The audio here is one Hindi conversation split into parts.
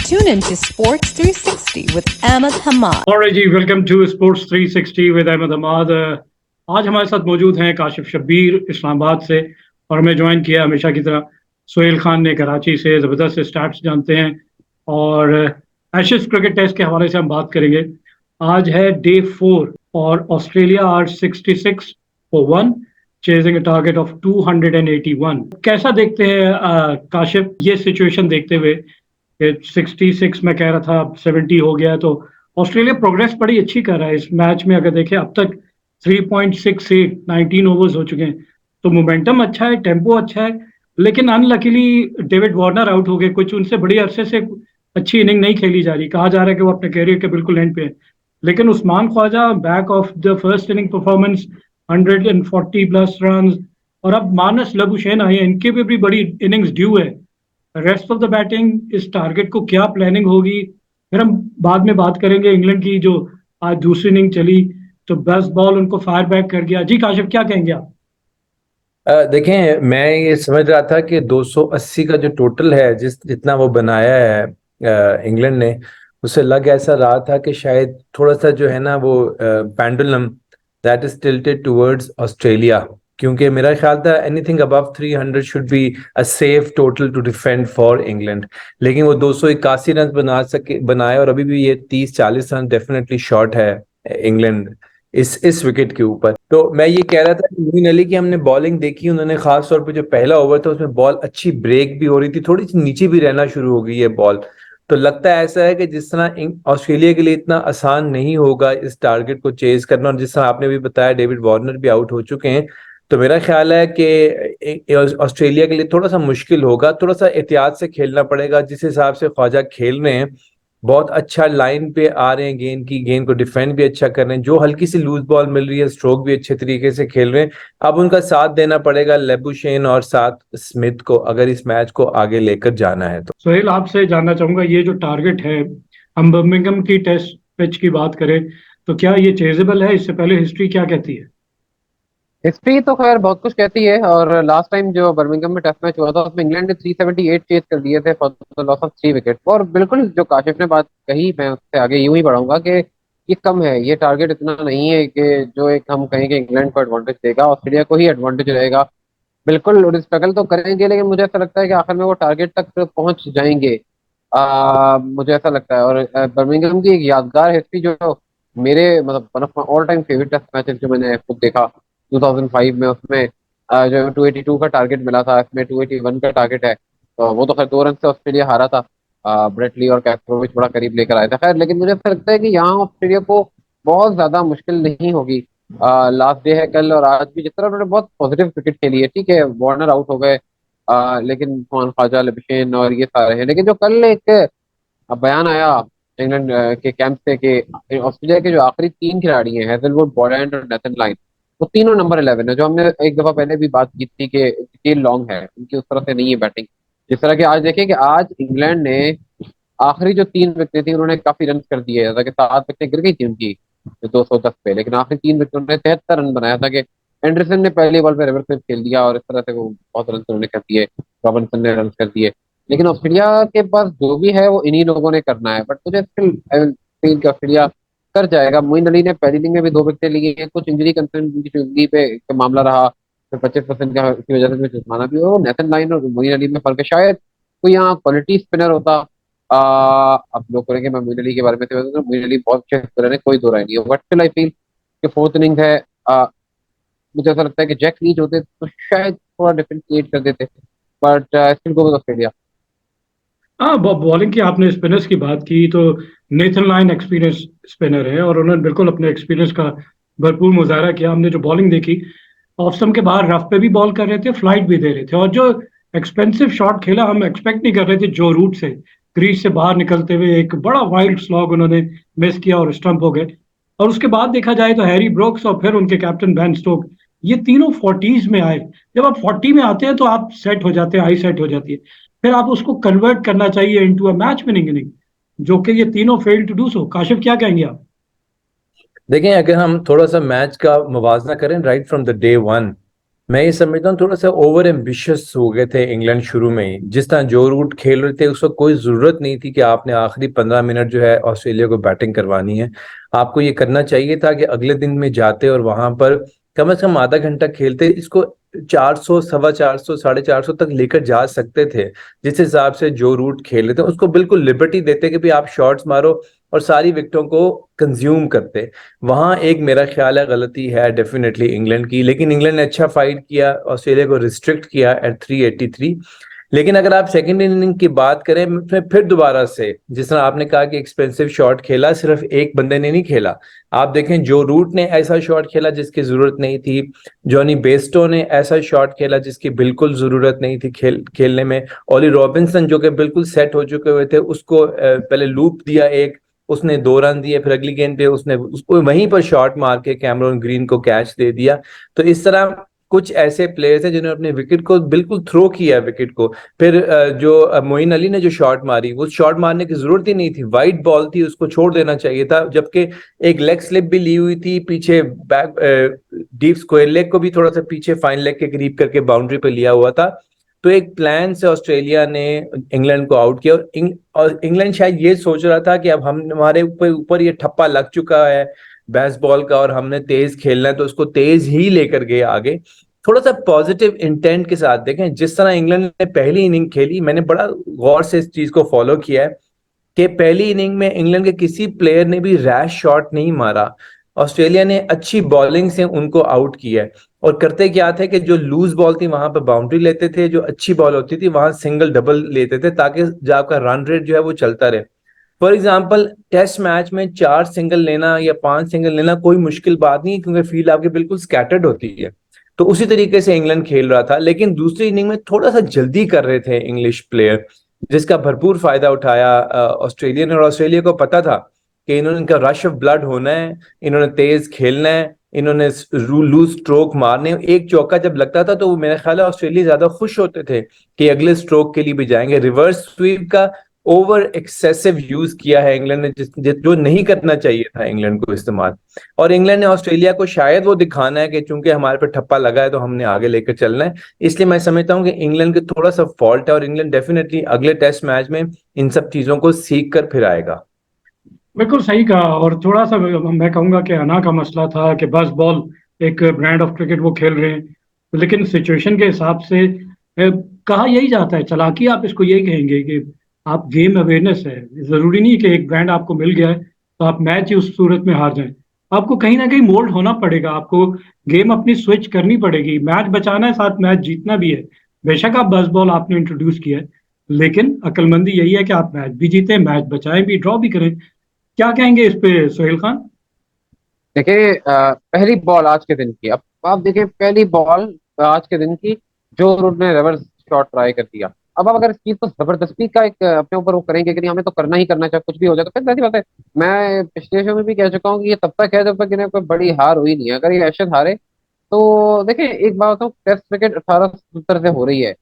Tune in to Sports 360 with Ahmed Hamad. Alright जी, welcome to sports 360 with Ahmed Hamad. आज हमारे साथ मौजूद हैं काशिफ शब्बीर इस्लामाबाद से, और हमें ज्वाइन किया हमेशा की तरह सोहेल खान ने कराची से। ज़बरदस्त स्टार्ट्स जानते हैं और एशेज क्रिकेट टेस्ट के हवाले से हम बात करेंगे। आज है डे 4 और Australia are 66 for 1 chasing a target of 281। कैसा देखते हैं काशिफ ये सिचुएशन देखते हुए? 66 में कह रहा था, 70 हो गया, तो ऑस्ट्रेलिया प्रोग्रेस बड़ी अच्छी कर रहा है इस मैच में। अगर देखें अब तक 3.68 19 ओवर्स हो चुके हैं, तो मोमेंटम अच्छा है, टेम्पो अच्छा है। लेकिन अनलकीली डेविड वार्नर आउट हो गए, कुछ उनसे बड़ी अरसे से अच्छी इनिंग नहीं खेली जा रही। कहा जा रहा है कि वो अपने कैरियर के बिल्कुल एंड पे है। लेकिन Usman Khawaja back of the first inning performance 140 plus run, और अब मानस लबुशेन आए हैं, इनके भी बड़ी इनिंग्स ड्यू है। रेस्ट ऑफ द बैटिंग इस टारगेट को क्या प्लानिंग होगी, फिर हम बाद में बात करेंगे। इंग्लैंड की जो आज दूसरी इनिंग चली तो 10 बॉल उनको फायर बैक कर गया। जी काशिफ, क्या कहेंगे आप? देखें, मैं ये समझ रहा था कि 280 का जो टोटल है, जितना वो बनाया है इंग्लैंड ने, उससे लग ऐसा रहा था कि शायद थोड़ा सा जो है ना वो pendulum that is tilted towards Australia, क्योंकि मेरा ख्याल था anything above 300 should be a safe total two defend for England. लेकिन वो 281 रन बनाए, और अभी भी ये 30-40 रन डेफिनेटली शॉर्ट है इंग्लैंड इस विकेट के ऊपर। तो मैं ये कह रहा था कि मोइन अली की हमने बॉलिंग देखी, उन्होंने खास तौर पे जो पहला ओवर था उसमें बॉल अच्छी ब्रेक भी हो रही थी, थोड़ी सी नीचे भी रहना शुरू हो गई है बॉल। तो लगता है ऐसा है कि जिस तरह ऑस्ट्रेलिया के लिए इतना आसान नहीं होगा इस टारगेट को चेज करना, और जिस तरह आपने भी बताया डेविड वार्नर भी आउट हो चुके हैं, तो मेरा ख्याल है कि ऑस्ट्रेलिया के लिए थोड़ा सा मुश्किल होगा, थोड़ा सा एहतियात से खेलना पड़ेगा। जिस हिसाब से ख्वाजा खेल रहे हैं, बहुत अच्छा लाइन पे आ रहे हैं, गेंद को डिफेंड भी अच्छा कर रहे हैं, जो हल्की सी लूज बॉल मिल रही है स्ट्रोक भी अच्छे तरीके से खेल रहे हैं। अब उनका साथ देना पड़ेगा लेबुशेन और साथ स्मिथ को, अगर इस मैच को आगे लेकर जाना है तो। सोहेल, आपसे जानना चाहूंगा, ये जो टारगेट है, हम बर्मिंघम की टेस्ट पिच की बात करें तो क्या ये चेजेबल है? इससे पहले हिस्ट्री क्या कहती है? हिस्ट्री तो खैर बहुत कुछ कहती है, और लास्ट टाइम जो बर्मिंघम में टेस्ट मैच हुआ था उसमें इंग्लैंड ने 378 चेज कर दिए थे for the loss of 3 wicket. और बिल्कुल जो काशिफ ने बात कही, मैं उससे आगे यूं ही बढ़ाऊंगा कि ये कम है, ये टारगेट इतना नहीं है कि जो एक हम कहें कि इंग्लैंड को एडवांटेज देगा, ऑस्ट्रेलिया को ही एडवांटेज रहेगा। बिल्कुल स्ट्रगल तो करेंगे, लेकिन मुझे ऐसा लगता है कि आखिर में वो टारगेट तक पहुंच जाएंगे। मुझे ऐसा लगता है। और बर्मिंघम की एक यादगार हिस्ट्री जो मेरे मतलब one of my all time favourite test matches जो मैंने खुद देखा 2005 में, उसमें जो 282 का टारगेट मिला था, इसमें 281 का टारगेट है। तो वो तो खैर 2 रन से ऑस्ट्रेलिया हारा था। ब्रेटली और कैथरोविच बड़ा करीब लेकर आए थे खैर, लेकिन मुझे ऐसा लगता है कि यहाँ ऑस्ट्रेलिया को बहुत ज्यादा मुश्किल नहीं होगी। लास्ट डे है कल, और आज भी जिस तरह उन्होंने बहुत पॉजिटिव क्रिकेट खेली है, ठीक है वार्नर आउट हो गए, लेकिन उस्मान ख्वाजा, लबुशेन और ये सारे हैं। लेकिन जो कल एक बयान आया इंग्लैंड के कैंप से कि ऑस्ट्रेलिया के जो आखिरी 3 खिलाड़ी हैं, हेजलवुड, बॉलैंड और नेथन लाइन, वो तीनों नंबर 11 है। जो हमने एक दफा पहले भी बात की थी कि स्केल लॉन्ग है उनकी, उस तरह से नहीं है बैटिंग। जिस तरह की आज देखें कि आज इंग्लैंड ने आखिरी जो 3 विकेटें थी उन्होंने काफी रन कर दिए, जैसा कि 7 विकेटें गिर गई थी उनकी 210 पे, लेकिन आखिरी 3 विकेट उन्होंने 73 रन बनाया था। कि एंडरसन ने पहली बॉल पे रिवर्स स्वीप खेल दिया और इस तरह से वो बहुत रन उन्होंने कर दिए, रॉबिन्सन ने रन कर दिए। लेकिन ऑस्ट्रेलिया के पास जो भी है वो इन्हीं लोगों ने करना है, बट मुझे स्टिल फील कि ऑस्ट्रेलिया कर जाएगा। मोइन अली ने पहली इनिंग में भी 2 विकेटें ली है, कुछ इंजरी कंसर्न इंजरी पे एक मामला रहा, फिर 25% की वजह से चश्माना भी हो। नेथन लाइन और मोइन अली में फर्क है, शायद कोई यहाँ क्वालिटी स्पिनर होता। अब लोग करेंगे मैं मोइन अली के बारे में तो मोइन अली बहुत अच्छे स्पिनर है, कोई दो राय नहीं है, बट स्टिल आई फील कि 4th इनिंग है। मुझे ऐसा लगता है कि जैक लीच होते तो शायद थोड़ा डिफरेंस क्रिएट कर देते, but still go with Australia. हाँ, बॉलिंग की आपने स्पिनर्स की बात की तो नेथन लाइन एक्सपीरियंस स्पिनर है, और उन्होंने बिल्कुल अपने एक्सपीरियंस का भरपूर मुजाहरा किया। हमने जो बॉलिंग देखी, ऑफ स्टंप के बाहर रफ पे भी बॉल कर रहे थे, फ्लाइट भी दे रहे थे, और जो एक्सपेंसिव शॉट खेला हम एक्सपेक्ट नहीं कर रहे थे। जो रूट से क्रीज से बाहर निकलते हुए एक बड़ा वाइल्ड स्लॉग उन्होंने मिस किया और स्टंप हो गए। और उसके बाद देखा जाए तो हैरी ब्रोक्स और फिर उनके कैप्टन बेन स्टोक, ये तीनों 40s में आए। जब आप 40 में आते हैं तो आप सेट हो जाते हैं, आई सेट हो जाती है। फिर आप उसको कन्वर्ट करना चाहिए into a match winning inning, जो कि ये तीनों fail to do so. Kashif, क्या कहेंगे आप? देखें, अगर हम थोड़ा सा मैच का मुवाजना करें राइट फ्रॉम द डे 1, मैं ये समझता हूँ थोड़ा सा ओवर एम्बिशियस हो गए थे इंग्लैंड शुरू में ही। जिस तरह जो रूट खेल रहे थे उस वक्त कोई जरूरत नहीं थी कि आपने आखिरी 15 मिनट जो है ऑस्ट्रेलिया को बैटिंग करवानी है। आपको ये करना चाहिए था कि अगले दिन में जाते और वहां पर कम से कम आधा घंटा खेलते, इसको 400, 450, 450 तक लेकर जा सकते थे। जिस हिसाब से जो रूट खेल रहे थे उसको बिल्कुल लिबर्टी देते कि भाई आप शॉट्स मारो और सारी विकेटों को कंज्यूम करते। वहां एक मेरा ख्याल है गलती है डेफिनेटली इंग्लैंड की, लेकिन इंग्लैंड ने अच्छा फाइट किया, ऑस्ट्रेलिया को रिस्ट्रिक्ट किया एट 383। लेकिन अगर आप सेकेंड इनिंग की बात करें फिर दोबारा से, जिस तरह आपने कहा कि एक्सपेंसिव शॉट खेला, सिर्फ एक बंदे ने नहीं खेला। आप देखें जो रूट ने ऐसा शॉट खेला जिसकी जरूरत नहीं थी, जॉनी बेस्टो ने ऐसा शॉट खेला जिसकी बिल्कुल जरूरत नहीं थी खेलने में, ओली रॉबिन्सन जो कि बिल्कुल सेट हो चुके हुए थे उसको पहले लूप दिया एक, उसने 2 रन दिए, फिर अगली गेंद पे उसने उसको वहीं पर शॉट मार के कैमरन ग्रीन को कैच दे दिया। तो इस तरह कुछ ऐसे प्लेयर्स हैं जिन्होंने अपने विकेट को बिल्कुल थ्रो किया विकेट को। फिर जो मोइन अली ने जो शॉट मारी, वो शॉट मारने की जरूरत ही नहीं थी, वाइड बॉल थी, उसको छोड़ देना चाहिए था। जबकि एक लेग स्लिप भी ली हुई थी पीछे, बैक डीप स्क्वायर लेग को भी थोड़ा सा पीछे फाइन लेग के करीब करके बाउंड्री पे लिया हुआ था। तो एक प्लान से ऑस्ट्रेलिया ने इंग्लैंड को आउट किया और इंग्लैंड शायद ये सोच रहा था कि अब हम हमारे ऊपर ये ठप्पा लग चुका है बेसबॉल का और हमने तेज खेलना है, तो उसको तेज ही लेकर गए आगे। थोड़ा सा पॉजिटिव इंटेंट के साथ देखें जिस तरह इंग्लैंड ने पहली इनिंग खेली, मैंने बड़ा गौर से इस चीज को फॉलो किया है कि पहली इनिंग में इंग्लैंड के किसी प्लेयर ने भी रैश शॉट नहीं मारा। ऑस्ट्रेलिया ने अच्छी बॉलिंग से उनको आउट किया है। और करते क्या थे कि जो लूज बॉल थी वहां पर बाउंड्री लेते थे, जो अच्छी बॉल होती थी वहां सिंगल डबल लेते थे, ताकि जो आपका रन रेट जो है वो चलता रहे। फॉर एग्जाम्पल टेस्ट मैच में 4 सिंगल लेना या 5 सिंगल लेना कोई मुश्किल बात नहीं है, क्योंकि फील्ड आपकी बिल्कुल स्कैटर्ड होती है। तो उसी तरीके से इंग्लैंड खेल रहा था, लेकिन दूसरी इनिंग में थोड़ा सा जल्दी कर रहे थे इंग्लिश प्लेयर, जिसका भरपूर फायदा उठाया ऑस्ट्रेलिया ने। और ऑस्ट्रेलिया को पता था कि इनका रश ऑफ ब्लड होना है, इन्होंने तेज खेलना है, इन्होंने लूज स्ट्रोक मारने। एक चौका जब लगता था तो मेरा ख्याल है ऑस्ट्रेलिया ज्यादा खुश होते थे कि अगले स्ट्रोक के लिए भी जाएंगे। रिवर्स स्वीप का ओवर एक्सेसिव यूज किया है इंग्लैंड ने, जो नहीं करना चाहिए था इंग्लैंड को इस्तेमाल। और इंग्लैंड ने ऑस्ट्रेलिया को शायद वो दिखाना है कि चूंकि हमारे पे ठप्पा लगा है तो हमने आगे लेकर चलना है। इसलिए मैं समझता हूँ कि इंग्लैंड के थोड़ा सा फॉल्ट है और इंग्लैंड डेफिनेटली अगले टेस्ट मैच में इन सब चीजों को सीख कर फिर आएगा। बिल्कुल सही कहा। और थोड़ा सा मैं कहूंगा कि अना का मसला था कि बस बॉल एक ब्रांड ऑफ क्रिकेट वो खेल रहे हैं, लेकिन सिचुएशन के हिसाब से कहा यही जाता है, चालाकी आप इसको यही कहेंगे कि आप गेम अवेयरनेस है। जरूरी नहीं कि एक ब्रांड आपको मिल गया है तो आप मैच ही उस सूरत में हार जाएं। आपको कहीं ना कहीं मोल्ड होना पड़ेगा, आपको गेम अपनी स्विच करनी पड़ेगी। मैच बचाना है, साथ मैच जीतना भी है। बेशक आप बस बॉल आपने इंट्रोड्यूस किया है, लेकिन अक्लमंदी यही है कि आप मैच भी जीतें, मैच बचाएं भी, ड्रॉ भी करें। क्या कहेंगे इस पे सोहेल खान? देखिए पहली बॉल आज के दिन की, अब आप देखिए पहली बॉल आज के दिन की, जो रूट ने रिवर्स शॉट ट्राई कर दिया। अब आप अगर इस चीज को जबरदस्ती का एक अपने ऊपर वो करेंगे कि नहीं हमें तो करना ही करना, चाहे कुछ भी हो जाए, तो फिर ऐसी बात है। मैं पिछले शो में भी कह चुका हूँ कि ये तब तक है जब तक इन्हें कोई बड़ी हार हुई नहीं है। अगर ये एशेज हारे तो देखिए, एक बात बताऊँ, टेस्ट क्रिकेट 1870 से हो रही है,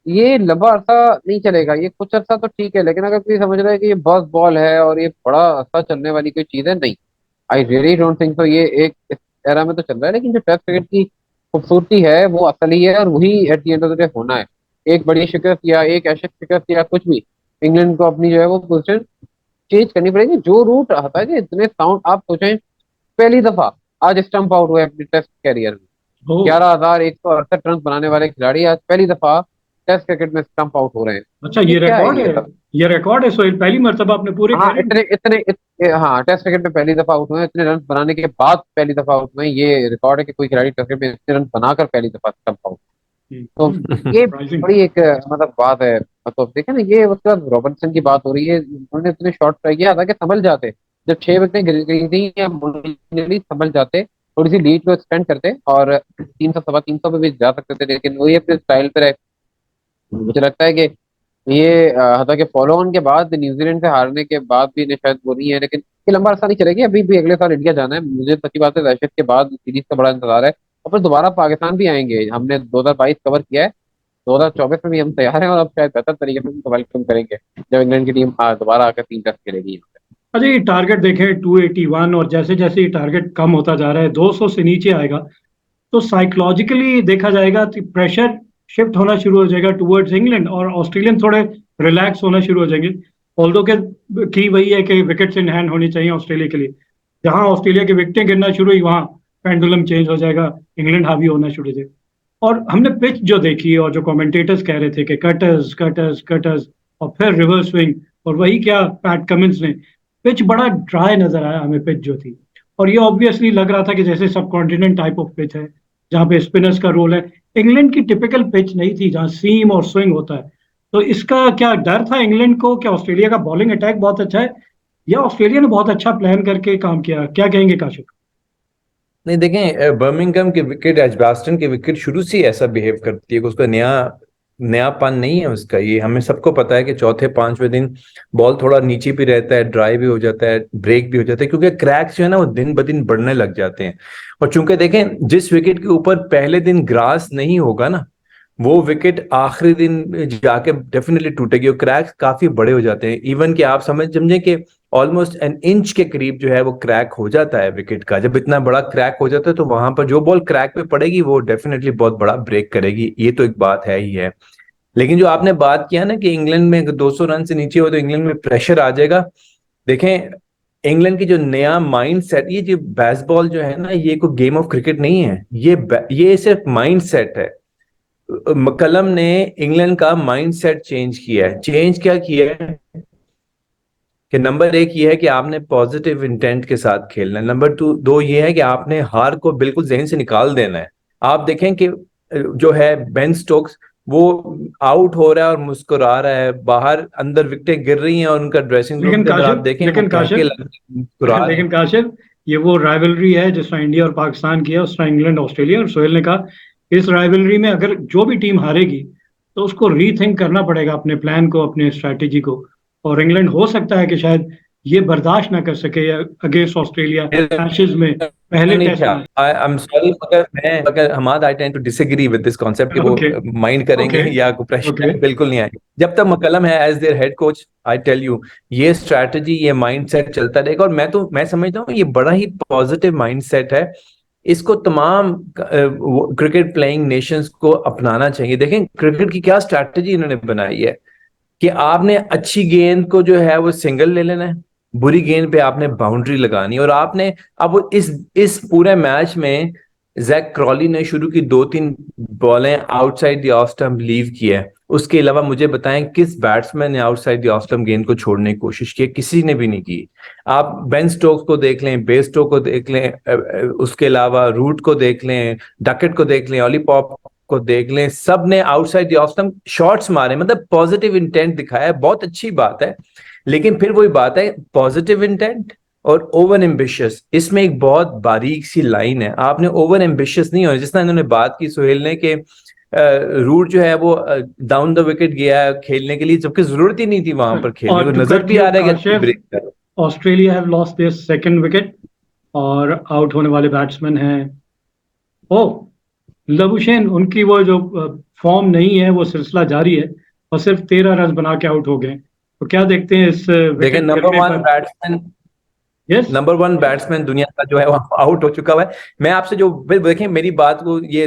ये लंबा अरसा नहीं चलेगा। ये कुछ अरसा तो ठीक है, लेकिन अगर कोई समझ रहा है कि ये बस बॉल है और ये बड़ा अरसा चलने वाली कोई चीज है, नहीं, आई रियली डोंट थिंक। तो ये एक इस एरा में तो चल रहा है, लेकिन जो टेस्ट क्रिकेट की खूबसूरती है वो असली है, और वही eight the end of the day होना है। एक बड़ी शिकस्त या एक एशेज शिकस्त या कुछ भी, इंग्लैंड को अपनी जो है वो पोजीशन चेंज करनी पड़ेगी। जो रूट आता है कि इतने साउंड, आप सोचें पहली दफा आज स्टंप आउट हुए अपने टेस्ट कैरियर में, ओ 11,168 रन बनाने वाले खिलाड़ी आज पहली दफा टेस्ट क्रिकेट में स्टंप आउट हो रहे हैं। अच्छा, ये ये क्या है रिकॉर्ड ये है? सब? ये रिकॉर्ड है सोहेल? पहली मर्तबा आपने पूरे हाँ, कैरियर में? हाँ, टेस्ट क्रिकेट में पहली दफा आउट हुए हैं, इतने रन बनाने के बाद पहली दफा आउट हुए हैं। ये रिकॉर्ड है कि कोई खिलाड़ी टेस्ट क्रिकेट में इतने रन बनाकर पहली दफा स्टंप आउट। तो ये सरप्राइजिंग। बड़ी एक मतलब बात है। तो देखे ना, ये उसके बाद रॉबर्टसन की बात हो रही है, उन्होंने इतने शॉट ट्राई किया था कि संभल जाते। जब 6 विकेटें गिर गई थी या मुड़ीली संभल जाते, थोड़ी सी लीड को एक्सटेंड करते और 300, 350 पे भी जा सकते थे, लेकिन वही अपने स्टाइल पे रहे। मुझे लगता है कि ये हालांकि फॉलो ऑन के बाद न्यूजीलैंड से हारने के बाद भी इन्हें शायद वो नहीं है, लेकिन ये लंबा अरसा नहीं चलेगी। अभी भी अगले साल इंडिया जाना है, मुझे सच्ची बात है दहशत के बाद सीरीज का बड़ा इंतजार है। और फिर दोबारा पाकिस्तान भी आएंगे। हमने 2022 कवर किया है, 2024 में भी हम तैयार हैं, और अब शायद बेहतर तरीके से उनको वेलकम करेंगे जब इंग्लैंड की टीम दोबारा आकर 3 टेस्ट खेलेगी। अच्छा, ये टारगेट देखें 281, और जैसे जैसे ये टारगेट कम होता जा रहा है, 200 से नीचे आएगा तो साइकोलॉजिकली देखा जाएगा तो प्रेशर शिफ्ट होना शुरू हो जाएगा टुवर्ड्स इंग्लैंड, और ऑस्ट्रेलियन थोड़े रिलैक्स होना शुरू हो जाएंगे। ऑल्दो के की वही है कि विकेट्स इन हैंड होनी चाहिए ऑस्ट्रेलिया के लिए। जहां ऑस्ट्रेलिया की विकेटें गिरना शुरू हुई वहां पेंडुलम चेंज हो जाएगा, इंग्लैंड हावी होना शुरू हो जाएगा। और हमने पिच जो देखी और जो कमेंटेटर्स कह रहे थे कि कटर्स कटर्स कटर्स और फिर रिवर्स स्विंग, और वही क्या पैट कमिंस ने, पिच बड़ा ड्राई नजर आया हमें पिच जो थी। और ये ऑब्वियसली लग रहा था कि जैसे सब कॉन्टिनेंट टाइप ऑफ पिच है जहाँ पे स्पिनर्स का रोल है। इंग्लैंड की टिपिकल पिच नहीं थी जहाँ सीम और स्विंग होता है। तो इसका क्या डर था इंग्लैंड को कि ऑस्ट्रेलिया का बॉलिंग अटैक बहुत अच्छा है, या ऑस्ट्रेलिया ने बहुत अच्छा प्लान करके काम किया? क्या कहेंगे काशिफ? नहीं देखें, बर्मिंघम की विकेट, एजबास्टन की विकेट शुरू से ही ऐसा बिहेव करती है कि उसका नयापन नहीं है उसका। ये हमें सबको पता है कि चौथे पांचवें दिन बॉल थोड़ा नीचे भी रहता है, ड्राई भी हो जाता है, ब्रेक भी हो जाता है, क्योंकि क्रैक्स जो है ना वो दिन ब दिन बढ़ने लग जाते हैं। और चूंकि देखें जिस विकेट के ऊपर पहले दिन ग्रास नहीं होगा ना, वो विकेट आखिरी दिन जाके डेफिनेटली टूटेगी और क्रैक्स काफी बड़े हो जाते हैं। इवन कि आप समझें कि ऑलमोस्ट एन इंच के करीब जो है वो क्रैक हो जाता है विकेट का। जब इतना बड़ा क्रैक हो जाता है तो वहां पर जो बॉल क्रैक पे पड़ेगी वो डेफिनेटली बहुत बड़ा ब्रेक करेगी, ये तो एक बात है ही है। लेकिन जो आपने बात किया ना कि इंग्लैंड में 200 रन से नीचे हो तो इंग्लैंड में प्रेशर आ जाएगा, देखें इंग्लैंड की जो नया माइंड सेट, ये जो बेसबॉल जो है ना, ये कोई गेम ऑफ क्रिकेट नहीं है, ये सिर्फ माइंड सेट है। मक्कलम ने इंग्लैंड का माइंड सेट चेंज किया है। चेंज क्या किया है कि नंबर एक ये है कि आपने पॉजिटिव इंटेंट के साथ खेलना है। नंबर दो ये है कि आपने हार को बिल्कुल जहन से निकाल देना है। आप देखें कि जो है बेन स्टोक्स, वो आउट हो रहा है और मुस्कुरा रहा है, बाहर अंदर विकेटें गिर रही हैं और उनका ड्रेसिंग रूम के अंदर आप देखें मुस्कुरा रहे लेकिन हैं। काशिफ, ये वो राइवलरी है जिस तरह इंडिया और पाकिस्तान की है, उस तरह इंग्लैंड ऑस्ट्रेलिया। और सोहेल ने कहा इस राइवलरी में अगर जो भी टीम हारेगी तो उसको रीथिंक करना पड़ेगा अपने प्लान को, अपने स्ट्रैटेजी को। और इंग्लैंड हो सकता है कि शायद ये बर्दाश्त ना कर सके अगेंस्ट ऑस्ट्रेलिया एशेज में पहले नहीं टेस्ट था, में। आई एम सॉरी, मगर Hamad I tend to disagree with this concept कि वो ओके माइंड करेंगे ओके या प्रेशर ओके। बिल्कुल नहीं आएगा। जब तक मकलम है as their head coach, I tell you ये स्ट्रैटेजी, ये माइंडसेट चलता रहेगा। और मैं समझता हूँ ये बड़ा ही पॉजिटिव माइंडसेट है। इसको तमाम क्रिकेट प्लेइंग नेशंस को अपनाना चाहिए। देखें क्रिकेट की क्या स्ट्रैटेजी इन्होंने बनाई है कि आपने अच्छी गेंद को जो है वो सिंगल ले लेना है, बुरी गेंद पे आपने बाउंड्री लगानी। और आपने अब इस पूरे मैच में जैक क्रॉली ने शुरू की 2-3 बॉलें outside the off stump leave किया है। उसके अलावा मुझे बताएं किस बैट्समैन ने आउटसाइड द ऑफ स्टंप गेंद को छोड़ने की कोशिश की? किसी ने भी नहीं की। आप बेन स्टोक्स को देख लें, बे स्टोक्स को देख लें, उसके अलावा रूट को देख लें, डकेट को देख लें, ऑली पॉप को देख लें, सब ने outside the off stump shots मारे, मतलब पॉजिटिव इंटेंट दिखाया, बहुत अच्छी बात है। लेकिन फिर वही बात है, पॉजिटिव इंटेंट और ओवर एम्बिशियस, इसमें एक बहुत बारीक सी लाइन है। आपने ओवर एम्बिशियस नहीं होना। जिस तरह इन्होंने बात की सोहेल ने कि रूट जो है वो डाउन द विकेट गया है खेलने के लिए, जबकि जरूरत ही नहीं थी वहां पर खेलने को, नजर भी आ रहा है कि ब्रेक करो। Australia have lost their second wicket और आउट होने वाले बैट्समैन हैं ओ लबुशेन। उनकी वो जो फॉर्म नहीं है वो सिलसिला जारी है और सिर्फ 13 रन बना के आउट हो गए। तो क्या देखते हैं इस देखिए number one batsman, yes number one batsman दुनिया का जो है वो आउट हो चुका हुआ है। मैं आपसे जो देखें मेरी बात को, ये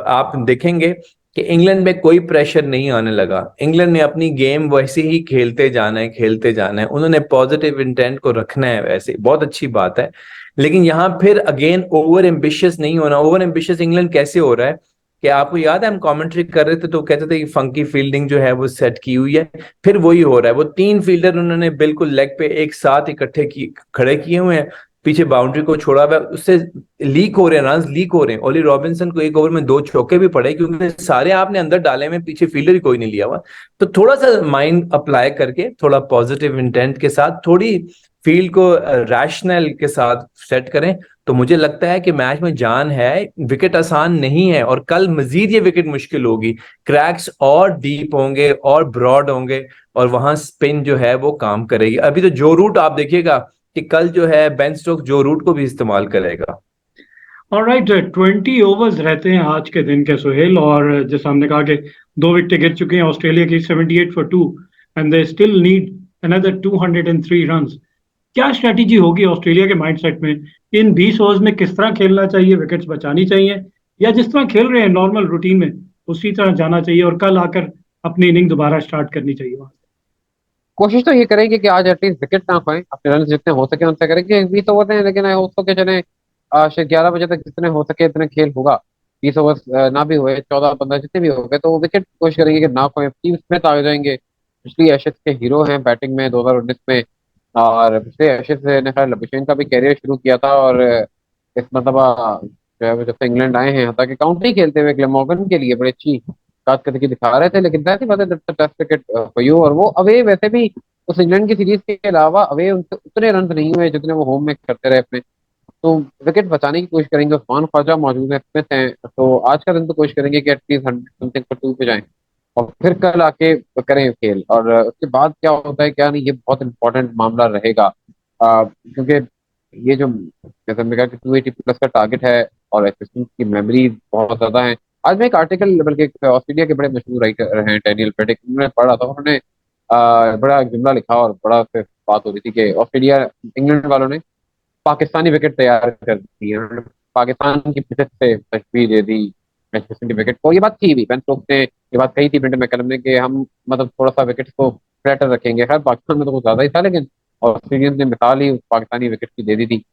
आप देखेंगे कि इंग्लैंड में कोई प्रेशर नहीं आने लगा। इंग्लैंड ने अपनी गेम वैसे ही खेलते जाना है, खेलते जाना है। उन्होंने पॉजिटिव इंटेंट को रखना है, वैसे बहुत अच्छी बात है। लेकिन यहाँ फिर अगेन ओवर एम्बिशियस नहीं होना। ओवर एम्बिशियस इंग्लैंड कैसे हो रहा है कि आपको याद है हम कमेंट्री कर रहे थे तो कहते थे कि फंकी फील्डिंग जो है वो सेट की हुई है, फिर वही हो रहा है। वो 3 फील्डर उन्होंने बिल्कुल लेग पे एक साथ इकट्ठे खड़े किए हुए हैं, पीछे बाउंड्री को छोड़ा हुआ है, उससे लीक हो रहे हैं, रन लीक हो रहे हैं। ओली रॉबिन्सन को एक ओवर में 2 चौके भी पड़े क्योंकि सारे आपने अंदर डाले में, पीछे फील्डर ही कोई नहीं लिया हुआ। तो थोड़ा सा माइंड अप्लाई करके, थोड़ा पॉजिटिव इंटेंट के साथ, थोड़ी फील्ड को रैशनल के साथ सेट करें तो मुझे लगता है कि मैच में जान है। विकेट आसान नहीं है और कल मजीद ये विकेट मुश्किल होगी, क्रैक्स और डीप होंगे और ब्रॉड होंगे और वहां स्पिन जो है वो काम करेगी। अभी तो जो रूट आप देखिएगा कि कल जो है बेन स्टोक्स जो रूट को भी इस्तेमाल करेगा। ऑलराइट, 20 ओवर्स रहते हैं आज के दिन के सोहेल, और जैसा हमने कहा कि 2 विकेटें गिर चुकी हैं ऑस्ट्रेलिया की, 78 for 2 and they still need another 203 runs. क्या स्ट्रेटेजी होगी ऑस्ट्रेलिया के माइंडसेट में? इन 20 ओवर्स में किस तरह खेलना चाहिए? विकेट्स बचानी चाहिए या जिस तरह खेल रहे हैं नॉर्मल रूटीन में उसी तरह जाना चाहिए और कल आकर अपनी इनिंग दोबारा स्टार्ट करनी चाहिए वहां से? कोशिश तो ये करेंगे कि आज एटलीस्ट विकेट ना खोएं, अपने रन जितने हो सके उनसे करेंगे। 20 ओवर हैं, लेकिन हो सके चले शायद 11 बजे तक जितने हो सके इतने खेल होगा। 20 ओवर ना भी हुए, 14-15 जितने भी हो गए, तो विकेट कोशिश करेंगे कि ना खोएं। टीम स्मिथ आ जाएंगे, पिछली एशेज के हीरो हैं बैटिंग में 2019 में। और पिछले एशेज ने खैर लबुशेन का भी कैरियर शुरू किया था, और इस मरतबा जो है वो जब से इंग्लैंड आए हैं, हालांकि काउंटी खेलते हुए ग्लेमॉर्गन के लिए बड़ी अच्छी कारकर्दगी दिखा रहे थे, लेकिन जाहिर सी बात है टेस्ट क्रिकेट फॉर यू। और वो अवे वैसे भी उस इंग्लैंड की सीरीज के अलावा अवे उनसे उतने रन नहीं हुए जितने वो होम में करते रहे अपने। तो विकेट बचाने की कोशिश करेंगे। उस्मान ख्वाजा मौजूद है, स्मिथ हैं, तो आज का दिन तो कोशिश करेंगे कि एटलीस्ट 100 समथिंग पर 2 पे जाएं, और फिर कल आके करें खेल। और उसके बाद क्या होता है क्या नहीं, ये बहुत इंपॉर्टेंट मामला रहेगा। क्योंकि ये जो जैसे मैंने कहा कि 280 प्लस का टारगेट है, और असिस्टेंट की मेमोरी बहुत ज्यादा है। आज मैं एक आर्टिकल, बल्कि एक ऑस्ट्रेलिया के बड़े मशहूर राइटर हैं डैनियल पेडिक, उन्होंने पढ़ा था। उन्होंने बड़ा एक जुमला लिखा, और बड़ा फिर बात हो रही थी कि ऑस्ट्रेलिया इंग्लैंड वालों ने पाकिस्तानी विकेट तैयार कर दी है। उन्होंने पाकिस्तान की पिचेस से तशबीह दे दी मैनचेस्टर की विकेट को। ये बात थी भी, बेन स्टोक्स ने ये बात कही थी ब्रेंडन मैकलम ने, कि हम मतलब थोड़ा सा विकेट को फ्लैटर रखेंगे। खैर पाकिस्तान में तो कुछ ज्यादा ही था, लेकिन ऑस्ट्रेलियंस ने मिसाल ही उस पाकिस्तानी विकेट की दे दी थी।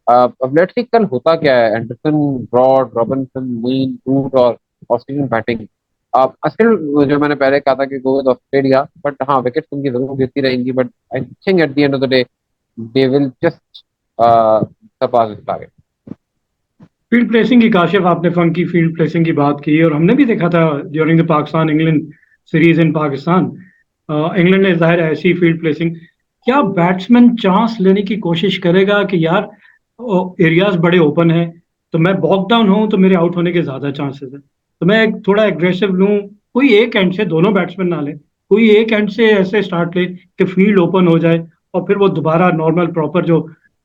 अब लेट्स सी कल होता क्या है। Anderson, Broad, Robinson, mean, Root और ऑस्ट्रेलियन बैटिंग। असल जो मैंने पहले कहा था कि गो विद ऑस्ट्रेलिया, बट हाँ विकेट उनकी जरूर गिरती रहेंगी, but I think at the end of the day they will just surpass this target. Field placing की, काशिफ आपने फंकी फील्ड प्लेसिंग की बात की और हमने भी देखा था during the Pakistan England series in Pakistan. England ने जाहिर है ऐसी फील्ड प्लेसिंग, क्या बैट्समैन चांस लेने की कोशिश करेगा कि यार एरियाज बड़े ओपन है तो मैं बॉक डाउन हूं तो मेरे आउट होने के ज्यादा चांसेस है, तो मैं थोड़ा एग्रेसिव लूं। कोई एक एंड से, दोनों बैट्समैन ना ले, कोई एक एंड से ऐसे स्टार्ट ले कि फील्ड ओपन हो जाए और फिर वो दोबारा नॉर्मल प्रॉपर जो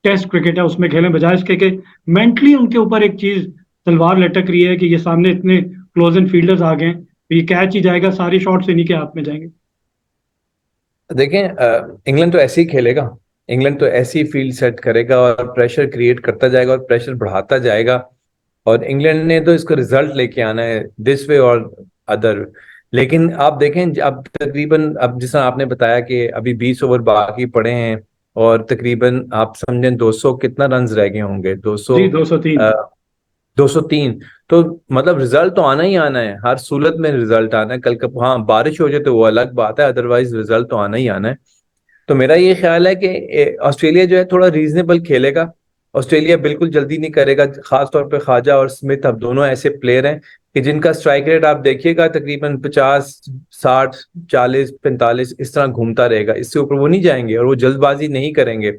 टेस्ट क्रिकेट है उसमें खेलें, बजाय इसके कि मेंटली उनके ऊपर एक चीज तलवार लटक रही है कि ये सामने इतने क्लोज इन फील्डर्स आ गए, तो ये कैच ही जाएगा, सारी शॉट्स इन्हीं के हाथ में जाएंगे। देखें, इंग्लैंड तो ऐसे ही खेलेगा। इंग्लैंड तो ऐसी फील्ड सेट करेगा और प्रेशर क्रिएट करता जाएगा और प्रेशर बढ़ाता जाएगा। और इंग्लैंड ने तो इसको रिजल्ट लेके आना है दिस वे और अदर। लेकिन आप देखें, अब तकरीबन, अब जिस तरह आपने बताया कि अभी 20 ओवर बाकी पड़े हैं और तकरीबन आप समझें 200 कितना रन रह गए होंगे, 200, जी 203। 203। तो मतलब रिजल्ट तो आना ही आना है, हर सूरत में रिजल्ट आना है। कल का हाँ बारिश हो जाए तो वो अलग बात है, अदरवाइज रिजल्ट तो आना ही आना है। तो मेरा ये ख्याल है कि ऑस्ट्रेलिया जो है थोड़ा रीजनेबल खेलेगा। ऑस्ट्रेलिया बिल्कुल जल्दी नहीं करेगा, खास तौर पे ख्वाजा और स्मिथ अब दोनों ऐसे प्लेयर हैं कि जिनका स्ट्राइक रेट आप देखिएगा तकरीबन 50, 60, 40, 45 इस तरह घूमता रहेगा, इससे ऊपर वो नहीं जाएंगे और वो जल्दबाजी नहीं करेंगे।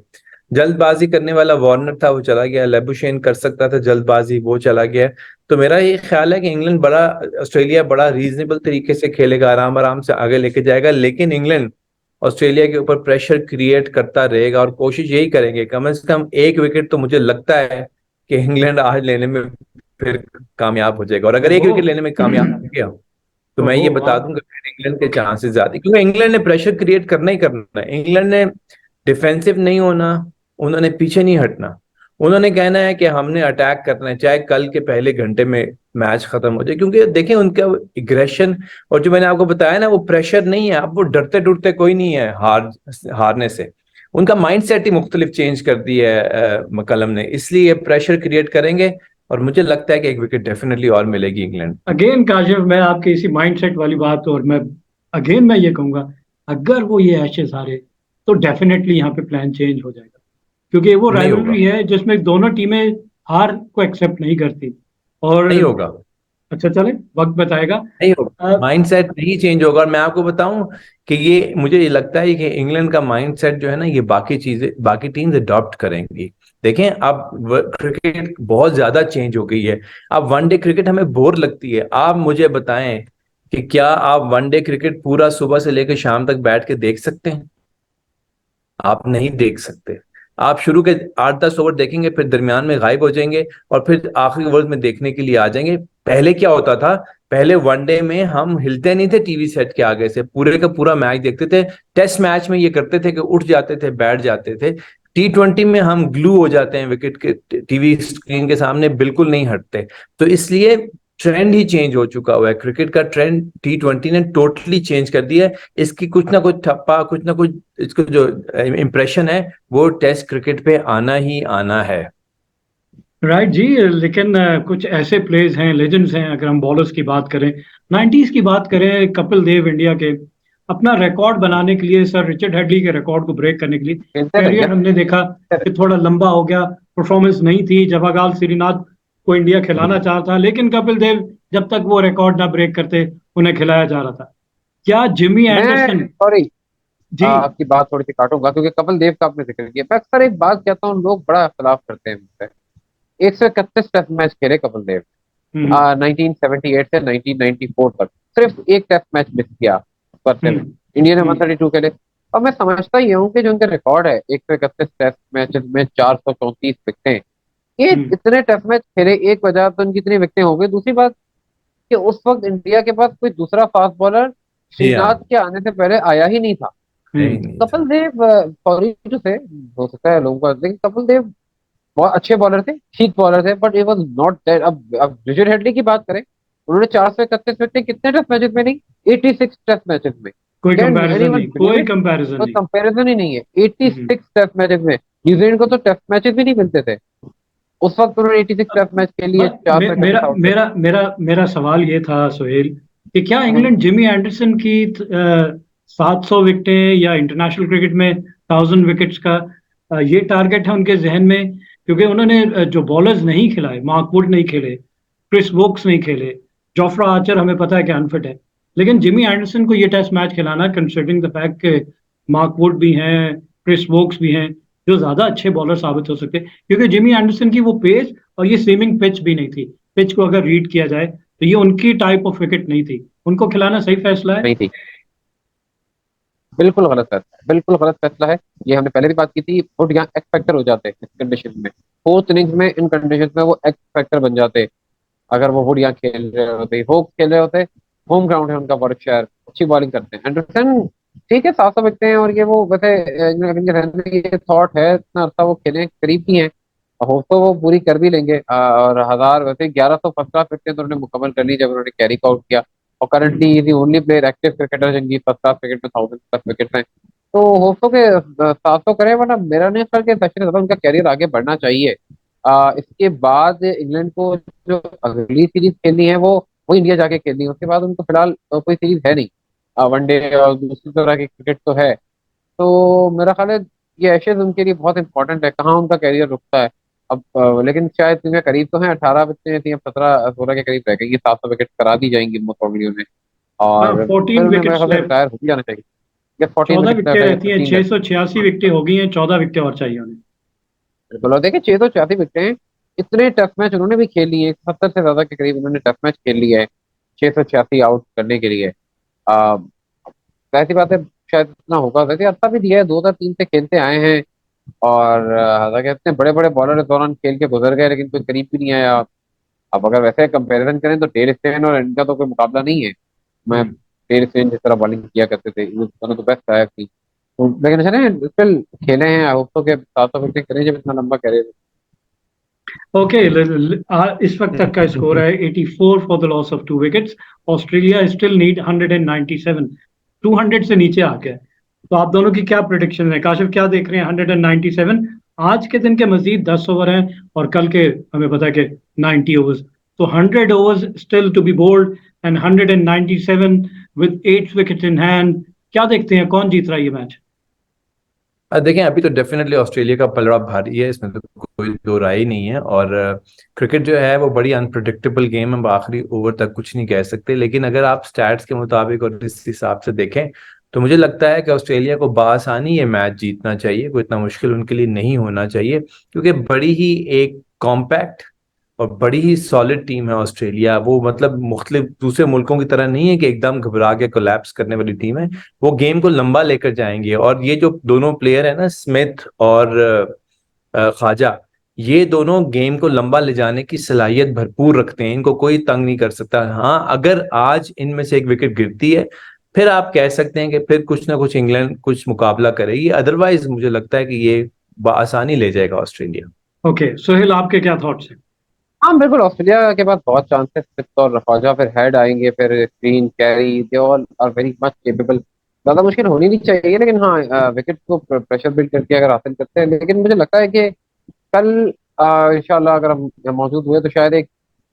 जल्दबाजी करने वाला वार्नर था, वो चला गया। लेबुशेन कर सकता था जल्दबाजी, वो चला गया। तो मेरा ये ख्याल है कि इंग्लैंड बड़ा, ऑस्ट्रेलिया बड़ा रीजनेबल तरीके से खेलेगा, आराम आराम से आगे लेके जाएगा। लेकिन इंग्लैंड ऑस्ट्रेलिया के ऊपर प्रेशर क्रिएट करता रहेगा और कोशिश यही करेंगे कम से कम एक विकेट तो मुझे लगता है कि इंग्लैंड आज लेने में फिर कामयाब हो जाएगा। और अगर एक ओहो। विकेट लेने में कामयाब हो गया तो मैं ओहो ये बता वाह। दूंगा फिर इंग्लैंड के चांसेस ज्यादा, क्योंकि इंग्लैंड ने प्रेशर क्रिएट करना ही करना है। इंग्लैंड ने डिफेंसिव नहीं होना, उन्होंने पीछे नहीं हटना। उन्होंने कहना है कि हमने अटैक करना है, चाहे कल के पहले घंटे में मैच खत्म हो जाए। क्योंकि देखें उनका एग्रेशन और जो मैंने आपको बताया ना, वो प्रेशर नहीं है। अब वो डरते डरते कोई नहीं है हारने से। उनका माइंड सेट ही मुख्तलिफ चेंज कर दी है मकलम ने, इसलिए प्रेशर क्रिएट करेंगे और मुझे लगता है कि एक विकेट डेफिनेटली और मिलेगी इंग्लैंड। अगेन काशिफ, मैं आपके इसी माइंडसेट वाली बात, और मैं ये कहूंगा अगर वो ये एशेज हारे तो डेफिनेटली यहाँ पे प्लान चेंज हो जाएगा, क्योंकि वो नहीं होगा, राइवलरी है जिसमें दोनों टीमें हार को एक्सेप्ट नहीं करती। और नहीं होगा, अच्छा चले, वक्त बताएगा। नहीं होगा, माइंडसेट नहीं चेंज होगा। और मैं आपको बताऊं कि ये मुझे ये लगता है कि इंग्लैंड का माइंडसेट जो है ना, ये बाकी चीजें, बाकी टीम्स अडॉप्ट करेंगी। देखें अब क्रिकेट बहुत ज्यादा चेंज हो गई है। अब वनडे क्रिकेट हमें बोर लगती है। आप मुझे बताएं कि क्या आप वनडे क्रिकेट पूरा सुबह से लेकर शाम तक बैठ के देख सकते हैं? आप नहीं देख सकते। आप शुरू के 8-10 ओवर देखेंगे, फिर दरमियान में गायब हो जाएंगे और फिर आखिरी ओवर में देखने के लिए आ जाएंगे। पहले क्या होता था, पहले वनडे में हम हिलते नहीं थे टीवी सेट के आगे से, पूरे का पूरा मैच देखते थे। टेस्ट मैच में ये करते थे कि उठ जाते थे, बैठ जाते थे। T20 में हम ग्लू हो जाते हैं विकेट के, टीवी स्क्रीन के सामने बिल्कुल नहीं हटते। तो इसलिए ट्रेंड ही चेंज हो चुका हुआ है। क्रिकेट का ट्रेंड T20 ने टोटली चेंज कर दिया है। इसकी कुछ ना कुछ ठप्पा, कुछ ना कुछ इसको जो इम्प्रेशन है वो टेस्ट क्रिकेट पे आना ही आना है। राइट जी। लेकिन कुछ ऐसे प्लेयर्स हैं, लेजेंड्स हैं, अगर हम बॉलर्स की बात करें, 90s की बात करें, कपिल देव इंडिया के अपना रिकॉर्ड बनाने के लिए, सर रिचर्ड हेडली के रिकॉर्ड को ब्रेक करने के लिए खेलते थे कैरियर क्या? हमने देखा कि थोड़ा लंबा हो गया, परफॉर्मेंस नहीं थी। जवाहरलाल श्रीनाथ को इंडिया खिलाना चाह रहा था, लेकिन कपिल देव जब तक वो रिकॉर्ड ना ब्रेक करते उन्हें खिलाया जा रहा था। क्या जिमी मैं एंडरसन? सॉरी जी। आपकी बात थोड़ी सी काटूंगा क्योंकि कपिल देव का आपने जिक्र किया। मैं अक्सर एक बात कहता हूँ, लोग बड़ा इख्तलाफ करते हैं मुझसे। 131 टेस्ट मैच खेले कपिल देव हम्म 1978 से 1994 तक। सिर्फ एक टेस्ट मैच मिस किया करते में। हम्म इंडिया ने हम्म 132 खेले। और मैं समझता ही हूँ कि जो उनका रिकॉर्ड है 131 टेस्ट मैचेस में 434 विकेटें, ये हम्म इतने टेस्ट मैच खेले, एक वजह तो उनकी इतनी विकेटें हो गई। दूसरी बात कि उस वक्त इंडिया के पास कोई दूसरा फास्ट बॉलर जी हाँ, श्रीनाथ के आने से पहले आया ही नहीं था। है ही हम्म नहीं था। कपिल देव, सॉरी टू से, हो सकता है लोगों को, लेकिन कपिल देव बहुत अच्छे बॉलर थे, ठीक बॉलर थे, but it was not that. अब रिचर्ड हेडली की बात करें, उन्होंने 431 विकेट कितने टेस्ट मैचेस में? नहीं, 86 टेस्ट मैचेस में। कोई कैन कंपैरिजन एनीवन नहीं, बिलीव कोई इट? कंपैरिजन कोई नहीं। कंपैरिजन ही नहीं है। हम्म 86 टेस्ट मैचेस में न्यूजीलैंड को तो टेस्ट मैचेस भी नहीं मिलते थे उस वक्त। उन्होंने 86 टेस्ट मैच के लिए मे, मेरा 431 आउट थे। मेरा मेरा मेरा सवाल ये था सोहेल, कि क्या हम्म, इंग्लैंड जिमी एंडरसन की 700 विकेटें या इंटरनेशनल क्रिकेट में 1000 विकेट्स का ये टारगेट है उनके जहन में? क्योंकि उन्होंने जो बॉलर्स नहीं खिलाए, मार्क वुड नहीं खेले, क्रिस वोक्स नहीं खेले, जोफ्रा आर्चर हमें पता है कि अनफिट है, लेकिन जिमी एंडरसन को ये टेस्ट मैच खिलाना, कंसिडरिंग द फैक्ट कि मार्क वुड भी हैं, क्रिस वोक्स भी हैं, जो ज्यादा अच्छे बॉलर साबित हो सकते हैं, क्योंकि जिमी एंडरसन की वो पेस और ये स्विमिंग पिच भी नहीं थी। पिच को अगर रीड किया जाए तो ये उनकी टाइप ऑफ विकेट नहीं थी। उनको खिलाना सही फैसला है। नहीं थी। बिल्कुल गलत फैसला है, बिल्कुल गलत फैसला है। ये हमने पहले भी बात की थी। वुड यहाँ एक्स फैक्टर हो जाते हैं इस कंडीशन में। फोर्थ इनिंग्स में इन कंडीशन में वो एक्स फैक्टर बन जाते अगर वो वुड यहाँ खेल रहे होते, होप खेल रहे होते। होम ग्राउंड है उनका, वर्कशायर, अच्छी बॉलिंग करते हैं। एंडरसन ठीक है, 700 विकेट हैं, और ये वो वैसे इनके रहने में ये थॉट है इतना अर्सा वो खेले, करीब भी हैं। होप तो वो पूरी कर भी लेंगे। और 1000 वैसे 1100 फर्स्ट क्लास विकेट तो उन्होंने मुकम्मल कर ली जब उन्होंने कैरी आउट किया। और hmm, currently the only player active cricketer जिनकी फर्स्ट क्लास क्रिकेट में 1000+ विकेट हैं। तो होप तो के 700 करें, वरना मेरा नहीं ख्याल कि सचिन ज्यादा उनका कैरियर आगे बढ़ना चाहिए। इसके बाद इंग्लैंड को जो अगली सीरीज खेलनी है वो इंडिया जाके खेलनी है। उसके बाद उनको फिलहाल कोई सीरीज है नहीं। वनडे और दूसरी तरह की क्रिकेट तो है। तो मेरा ख्याल है ये एशेज उनके लिए बहुत इंपॉर्टेंट है, कहाँ उनका कैरियर रुकता है अब। लेकिन शायद इनके करीब तो है, 18 बच्चे थी, अब 17-16 के करीब रह गई। 700 विकेट करा दी जाएंगी मोस्ट प्रोबेबली उन्हें। हाँ, और फिर 14 उन्हें मेरे विकेट्स ख्याल से लेफ्ट। रिटायर हो ही जाना चाहिए। या 14 14 विकेट विकेटें है या रहती हैं, 15 है। 686 विकेटें हो गई हैं, 14 विकेटें और चाहिए उन्हें। बिल्कुल। और देखिए 686 विकेटें, इतने टेस्ट मैच उन्होंने भी खेल लिए, 70 से ज्यादा के करीब उन्होंने टेस्ट मैच खेल लिए है 686 आउट करने के लिए। आ, ऐसी बात है, शायद इतना होगा। वैसे अर्सा भी दिया है, 2003 से खेलते आए हैं। और हालांकि इतने बड़े बड़े बॉलर इस दौरान खेल के गुजर गए, लेकिन कोई करीब भी नहीं आया। अब अगर वैसे कंपैरिजन करें तो डेल स्टेन और इनका तो कोई मुकाबला नहीं है। मैं हम्म। डेल स्टेन जिस तरह बॉलिंग किया करते थे, वो दोनों तो बेस्ट आया थी। तो लेकिन अच्छा नहीं, स्टिल खेले हैं। आई होप तो के 700 विकेट करें जब इतना लंबा कैरियर। ओके, इस वक्त तक का स्कोर है 84 for the loss of 2 wickets. Australia still need 197, 200 से नीचे आ गया है। तो आप दोनों की क्या प्रिडिक्शन है? काशिफ क्या देख रहे हैं? 197, आज के दिन के मजीद 10 ओवर हैं और कल के हमें पता है कि 90 ओवर्स। तो 100 overs still to be bowled and 197 with 8 wicket in hand. क्या देखते हैं, कौन जीत रहा है ये मैच? देखें, अभी तो डेफिनेटली ऑस्ट्रेलिया का पलड़ा भारी है, इसमें तो कोई दो राय ही नहीं है। और क्रिकेट जो है वो बड़ी अनप्रडिक्टेबल गेम है, हम आखिरी ओवर तक कुछ नहीं कह सकते। लेकिन अगर आप स्टैट्स के मुताबिक और इस हिसाब से देखें तो मुझे लगता है कि ऑस्ट्रेलिया को बासानी ये मैच जीतना चाहिए। कोई इतना मुश्किल उनके लिए नहीं होना चाहिए, क्योंकि बड़ी ही एक कॉम्पैक्ट और बड़ी ही सॉलिड टीम है ऑस्ट्रेलिया। वो मतलब मुख्तलिफ दूसरे मुल्कों की तरह नहीं है कि एकदम घबरा के कोलैप्स करने वाली टीम है। वो गेम को लंबा लेकर जाएंगे। और ये जो दोनों प्लेयर है ना, स्मिथ और ख्वाजा, ये दोनों गेम को लंबा ले जाने की सलाहियत भरपूर रखते हैं। इनको कोई तंग नहीं कर सकता। हाँ, अगर आज इनमें से एक विकेट गिरती है फिर आप कह सकते हैं कि फिर कुछ ना कुछ इंग्लैंड कुछ मुकाबला करेगी। अदरवाइज मुझे लगता है कि ये बआसानी ले जाएगा ऑस्ट्रेलिया। ओके, सोहेल आपके क्या थॉट्स हैं? हाँ बिल्कुल, ऑस्ट्रेलिया के पास बहुत चांसेस, स्मिथ और रफाजा फिर हेड आएंगे, फिर Green, Carey, they all are very much capable. ज्यादा मुश्किल होनी नहीं चाहिए, लेकिन हाँ विकेट को प्रेशर बिल्ड करके अगर हासिल करते हैं, लेकिन मुझे लगता है कि कल इंशाल्लाह अगर हम मौजूद हुए तो शायद एक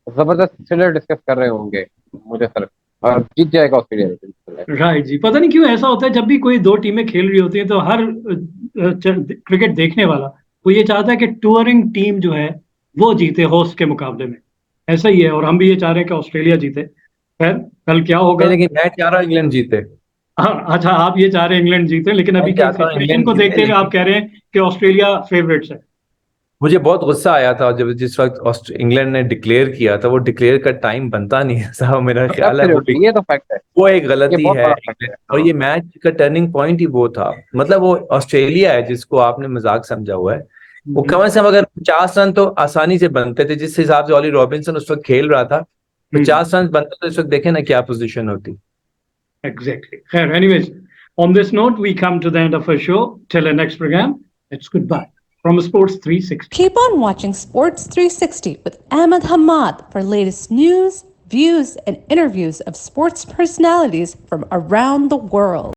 जबरदस्त थ्रिलर डिस्कस कर रहे होंगे, मुझे सर, और जीत जाएगा ऑस्ट्रेलिया। राइट जी, पता नहीं क्यों ऐसा होता है जब भी कोई दो टीमें खेल रही होती हैं तो हर क्रिकेट देखने वाला वो ये चाहता है कि टूरिंग टीम जो है वो जीते होस्ट के मुकाबले में। ऐसा ही है, और हम भी ये चाह रहे हैं कि ऑस्ट्रेलिया जीते। खैर, कल क्या होगा। नहीं, लेकिन मैं चाह रहा हूँ इंग्लैंड जीते। हाँ, अच्छा, आप ये चाह रहे हैं इंग्लैंड जीते, लेकिन मैं अभी की चाहता हूँ सिचुएशन इंग्लैंड को जीते, देखते हुए आप लेकिन कह रहे हैं कि ऑस्ट्रेलिया फेवरेट्स है। मुझे बहुत गुस्सा आया था जब जिस वक्त इंग्लैंड ने डिक्लेयर किया था, वो डिक्लेयर का टाइम बनता नहीं है साहब, मेरा ख्याल है एब्सोल्युटली, ये तो फैक्ट है, वो एक ये गलती बहुत है बड़ा फैक्ट इंग्लैंड। है। और हाँ ये मैच का टर्निंग पॉइंट ही वो था, मतलब वो ऑस्ट्रेलिया है जिसको आपने मजाक समझा हुआ है, वो कम से कम अगर 50 रन तो आसानी से बनते थे, जिस हिसाब से ऑली रॉबिन्सन उस वक्त खेल रहा था, 50 रन बनते तो इस वक्त देखे ना क्या पोजीशन होती। Exactly. Khair, anyways, on this note, we come to the end of our show. Till our next program, it's goodbye from Sports 360. Keep on watching Sports 360 with Ahmed Hamad for latest news, views, and interviews of sports personalities from around the world.